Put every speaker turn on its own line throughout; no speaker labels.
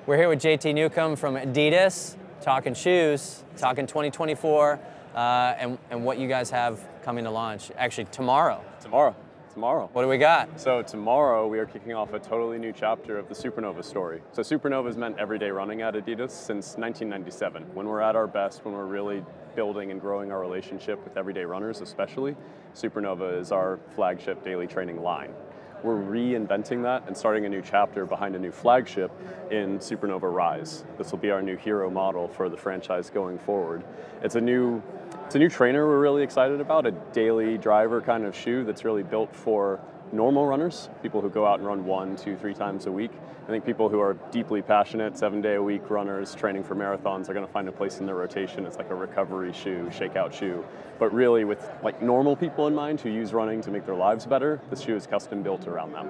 We're here with JT Newcomb from Adidas, talking shoes, talking 2024, and what you guys have coming to launch. Actually, tomorrow.
Tomorrow.
What do we got?
So tomorrow we are kicking off a totally new chapter of the Supernova story. So Supernova has meant everyday running at Adidas since 1997. When we're at our best, when we're really building and growing our relationship with everyday runners especially, Supernova is our flagship daily training line. We're reinventing that and starting a new chapter behind a new flagship in Supernova Rise. This will be our new hero model for the franchise going forward. It's a new trainer we're really excited about, a daily driver kind of shoe that's really built for normal runners, people who go out and run 1, 2, 3 times a week. I think people who are deeply passionate, 7-day-a-week runners training for marathons are going to find a place in their rotation. It's like a recovery shoe, shakeout shoe. But really with like normal people in mind who use running to make their lives better, this shoe is custom built around them.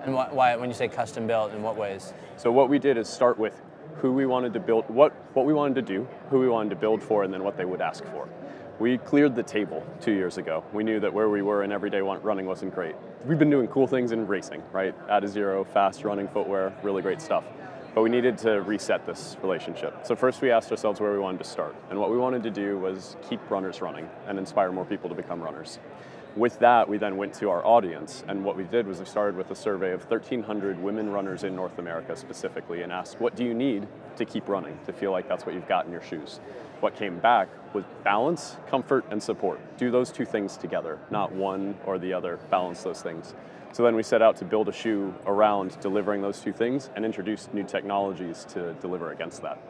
And why, when you say custom built, in what ways?
So what we did is start with who we wanted to build, what we wanted to do, who we wanted to build for, and then what they would ask for. We cleared the table 2 years ago. We knew that where we were in everyday running wasn't great. We've been doing cool things in racing, right? Adizero, fast running footwear, really great stuff. But we needed to reset this relationship. So first we asked ourselves where we wanted to start. And what we wanted to do was keep runners running and inspire more people to become runners. With that, we then went to our audience, and what we did was we started with a survey of 1,300 women runners in North America specifically and asked, what do you need to keep running, to feel like that's what you've got in your shoes? What came back was balance, comfort, and support. Do those two things together, not one or the other, balance those things. So then we set out to build a shoe around delivering those two things and introduce new technologies to deliver against that.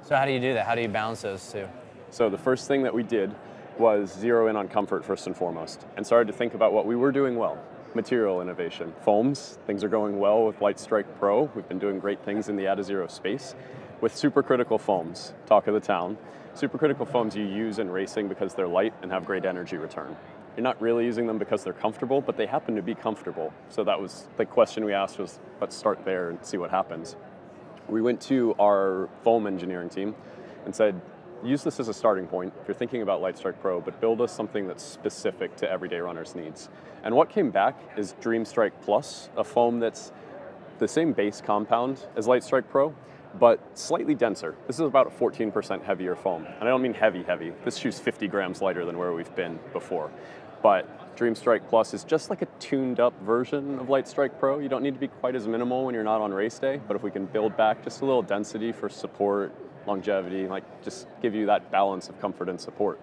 So how do you do that? How do you balance those two?
So the first thing that we did was zero in on comfort first and foremost, and started to think about what we were doing well. Material innovation. Foams, things are going well with Lightstrike Pro. We've been doing great things in the Adizero space. With supercritical foams, talk of the town. Supercritical foams you use in racing because they're light and have great energy return. You're not really using them because they're comfortable, but they happen to be comfortable. So that was the question we asked was, let's start there and see what happens. We went to our foam engineering team and said, use this as a starting point if you're thinking about Lightstrike Pro, but build us something that's specific to everyday runners' needs. And what came back is Dreamstrike Plus, a foam that's the same base compound as Lightstrike Pro, but slightly denser. This is about a 14% heavier foam. And I don't mean heavy. This shoe's 50 grams lighter than where we've been before. But Dreamstrike Plus is just like a tuned up version of Lightstrike Pro. You don't need to be quite as minimal when you're not on race day, but if we can build back just a little density for support, longevity, like just give you that balance of comfort and support.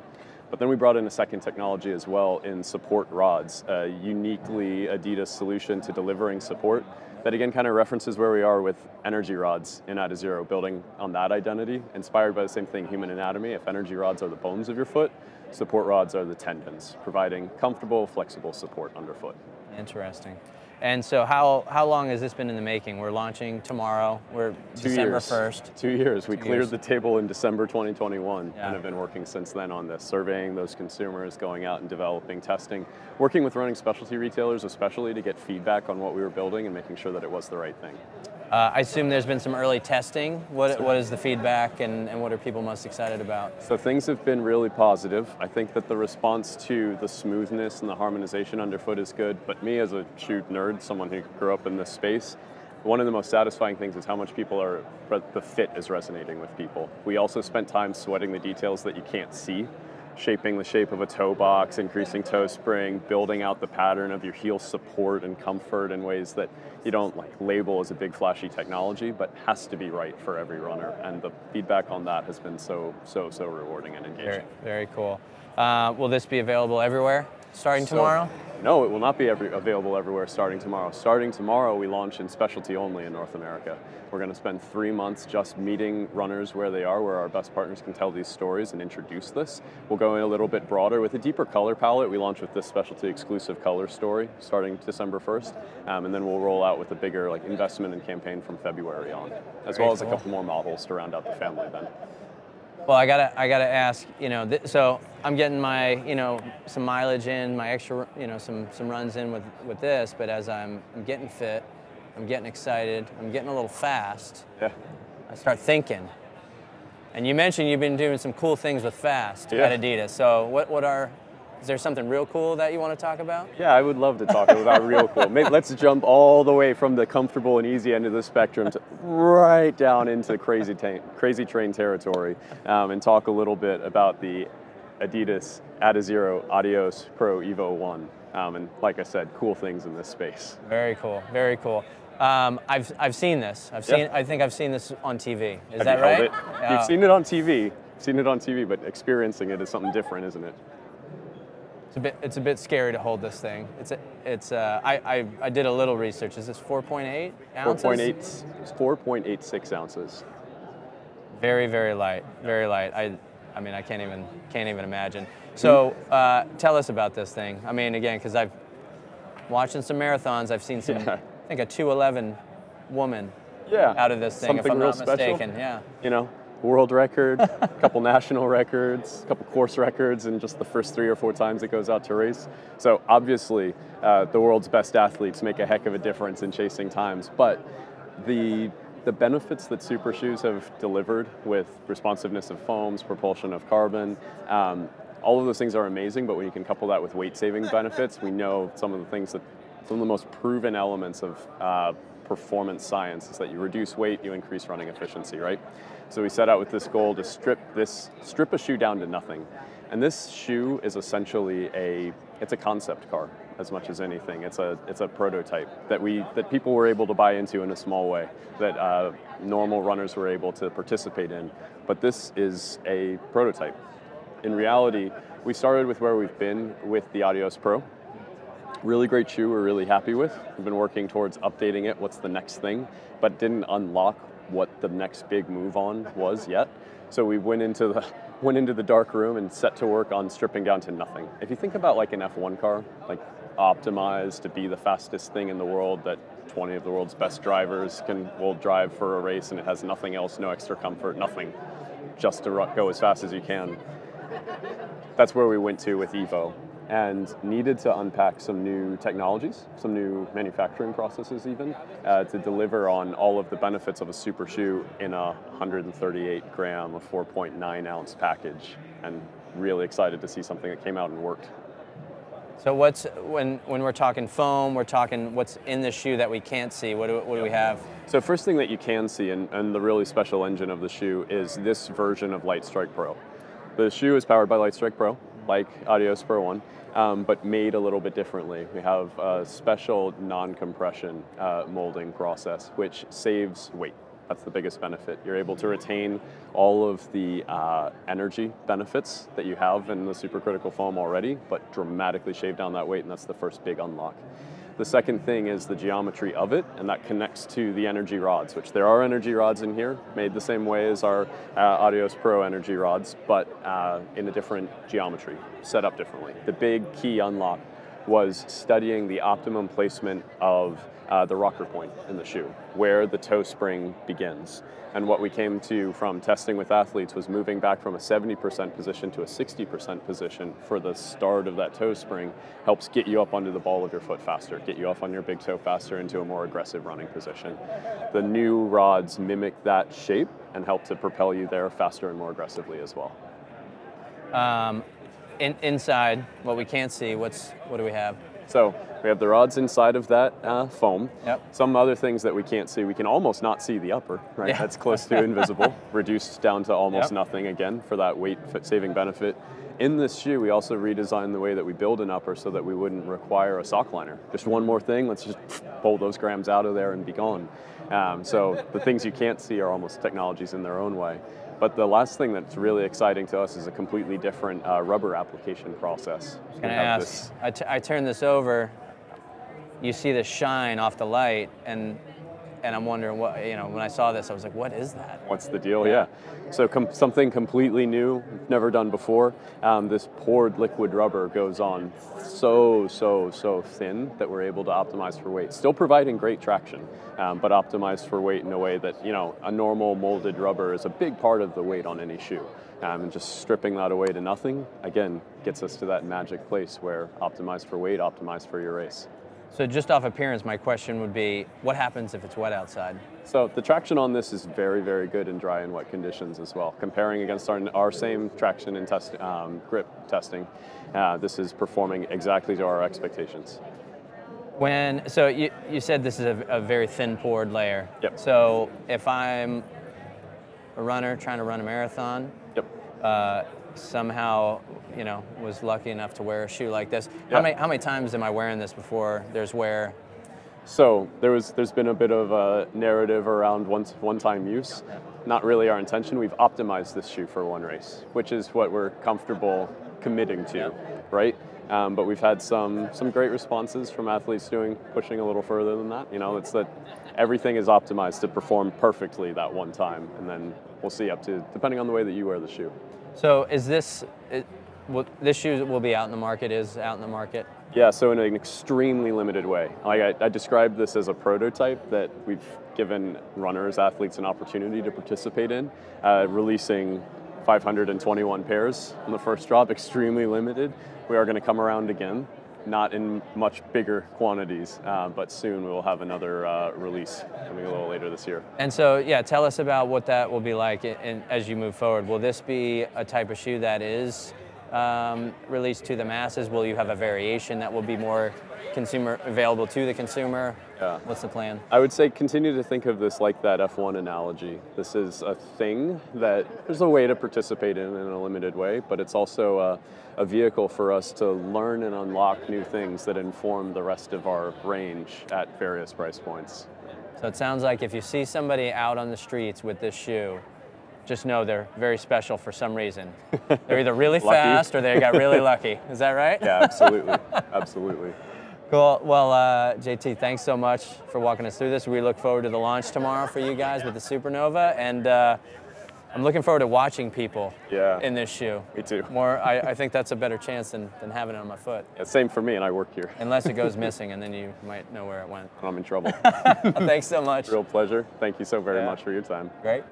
But then we brought in a second technology as well in support rods, a uniquely Adidas solution to delivering support that again kind of references where we are with energy rods in Adizero, building on that identity, inspired by the same thing, human anatomy. If energy rods are the bones of your foot, support rods are the tendons, providing comfortable, flexible support underfoot.
Interesting. And so how long has this been in the making? We're launching tomorrow. We're December 1st.
2 years. We cleared the table in December 2021
yeah.
and have been working since then on this, surveying those consumers, going out and developing, testing, working with running specialty retailers especially to get feedback on what we were building and making sure that it was the right thing.
I assume there's been some early testing. What is the feedback and what are people most excited about?
So things have been really positive. I think that the response to the smoothness and the harmonization underfoot is good, but me as a shoe nerd, someone who grew up in this space, one of the most satisfying things is how much the fit is resonating with people. We also spent time sweating the details that you can't see, shaping the shape of a toe box, increasing toe spring, building out the pattern of your heel support and comfort in ways that you don't like label as a big flashy technology, but has to be right for every runner. And the feedback on that has been so rewarding and engaging.
Very cool. Will this be available everywhere starting tomorrow?
No, it will not be available everywhere starting tomorrow. Starting tomorrow, we launch in specialty only in North America. We're going to spend 3 months just meeting runners where they are, where our best partners can tell these stories and introduce this. We'll go in a little bit broader with a deeper color palette. We launch with this specialty exclusive color story starting December 1st, and then we'll roll out with a bigger investment and campaign from February on, as well as a couple more models to round out the family then.
Well, I gotta ask, so I'm getting my, some mileage in, my extra, some runs in with this, but as I'm getting fit, I'm getting excited, I'm getting a little fast.
Yeah.
I start thinking. And you mentioned you've been doing some cool things with fast
yeah.
at Adidas. So what are Is there something real cool that you want to talk about?
Yeah, I would love to talk about real cool. Maybe let's jump all the way from the comfortable and easy end of the spectrum to right down into crazy train territory, and talk a little bit about the Adidas Adizero Adios Pro Evo 1. And like I said, cool things in this space.
Very cool, very cool. I've seen this. I think I've seen this on TV. Is that right?
You've seen it on TV, but experiencing it is something different, isn't it?
It's a bit scary to hold this thing. I did a little research. Is this 4.8 ounces?
4.86 ounces.
Very, very light. Very light. I mean, I can't even imagine. So tell us about this thing. I mean, again, because I've watching some marathons. I've seen some. I think a 2:11 woman. Out of this thing,
something
if I'm
real
not
special.
mistaken. Yeah.
You know, world record, a couple national records, a couple course records, and just the first 3 or 4 times it goes out to race. So obviously, the world's best athletes make a heck of a difference in chasing times. But the benefits that super shoes have delivered with responsiveness of foams, propulsion of carbon, all of those things are amazing. But when you can couple that with weight-saving benefits, we know some of the most proven elements of performance science is that you reduce weight, you increase running efficiency, right? So we set out with this goal to strip a shoe down to nothing. And this shoe is essentially it's a concept car as much as anything. It's a prototype that people were able to buy into in a small way, that normal runners were able to participate in. But this is a prototype. In reality, we started with where we've been with the Adios Pro. Really great shoe we're really happy with. We've been working towards updating it, what's the next thing, but didn't unlock what the next big move on was yet. So we went into the dark room and set to work on stripping down to nothing. If you think about like an F1 car, like optimized to be the fastest thing in the world that 20 of the world's best drivers will drive for a race, and it has nothing else, no extra comfort, nothing, just to go as fast as you can. That's where we went to with Evo, and needed to unpack some new technologies, some new manufacturing processes even, to deliver on all of the benefits of a super shoe in a 138 gram, a 4.9 ounce package, and really excited to see something that came out and worked.
So when we're talking foam, we're talking what's in the shoe that we can't see. What do we have?
So first thing that you can see, and the really special engine of the shoe, is this version of Lightstrike Pro. The shoe is powered by Lightstrike Pro, like Adios Pro 1, but made a little bit differently. We have a special non-compression molding process, which saves weight. That's the biggest benefit. You're able to retain all of the energy benefits that you have in the supercritical foam already, but dramatically shave down that weight, and that's the first big unlock. The second thing is the geometry of it, and that connects to the energy rods, which there are energy rods in here, made the same way as our Adios Pro energy rods, but in a different geometry, set up differently. The big key unlock was studying the optimum placement of the rocker point in the shoe, where the toe spring begins. And what we came to from testing with athletes was moving back from a 70% position to a 60% position for the start of that toe spring helps get you up onto the ball of your foot faster, get you off on your big toe faster into a more aggressive running position. The new rods mimic that shape and help to propel you there faster and more aggressively as well.
Inside, what we can't see, what do we have?
So we have the rods inside of that foam.
Yep.
Some other things that we can't see, we can almost not see the upper, right?
Yeah.
That's close to invisible, reduced down to almost nothing again for that weight saving benefit. In this shoe, we also redesigned the way that we build an upper so that we wouldn't require a sock liner. Just one more thing, let's just pull those grams out of there and be gone. So the things you can't see are almost technologies in their own way. But the last thing that's really exciting to us is a completely different rubber application process.
I was going to ask, I turn this over, you see the shine off the light, and I'm wondering what, when I saw this, I was like, what is that?
What's the deal? Yeah. So something completely new, never done before. This poured liquid rubber goes on so thin that we're able to optimize for weight. Still providing great traction, but optimized for weight in a way that, a normal molded rubber is a big part of the weight on any shoe. And just stripping that away to nothing, again, gets us to that magic place where optimized for weight, optimized for your race.
So just off appearance, my question would be, what happens if it's wet outside?
So the traction on this is very, very good in dry and wet conditions as well. Comparing against our same traction and grip testing, this is performing exactly to our expectations.
So you said this is a very thin poured layer.
Yep.
So if I'm a runner trying to run a marathon,
yep.
Somehow, was lucky enough to wear a shoe like this.
Yeah.
How many times am I wearing this before there's wear?
So there's been a bit of a narrative around one-time use. Not really our intention. We've optimized this shoe for one race, which is what we're comfortable committing to, right? But we've had some great responses from athletes pushing a little further than that. It's that everything is optimized to perform perfectly that one time, and then we'll see up to, depending on the way that you wear the shoe.
So is this shoe will be out in the market, is out in the market?
Yeah, so in an extremely limited way. Like I described this as a prototype that we've given runners, athletes an opportunity to participate in, releasing 521 pairs on the first drop, extremely limited. We are going to come around again, not in much bigger quantities, but soon we will have another release coming a little later this year.
And so, yeah, tell us about what that will be like as you move forward. Will this be a type of shoe that is released to the masses? Will you have a variation that will be more available to the consumer?
Yeah.
What's the plan?
I would say continue to think of this like that F1 analogy. This is a thing that there's a way to participate in a limited way, but it's also a vehicle for us to learn and unlock new things that inform the rest of our range at various price points.
So it sounds like if you see somebody out on the streets with this shoe, just know they're very special for some reason. They're either really fast or they got really lucky. Is that right?
Yeah, absolutely. Absolutely.
Cool. Well, JT, thanks so much for walking us through this. We look forward to the launch tomorrow for you guys with the Supernova, and I'm looking forward to watching people in this shoe.
Me too.
I think that's a better chance than having it on my foot.
Yeah, same for me, and I work here.
Unless it goes missing, and then you might know where it went.
I'm in trouble.
Thanks so much.
Real pleasure. Thank you so very much for your time.
Great.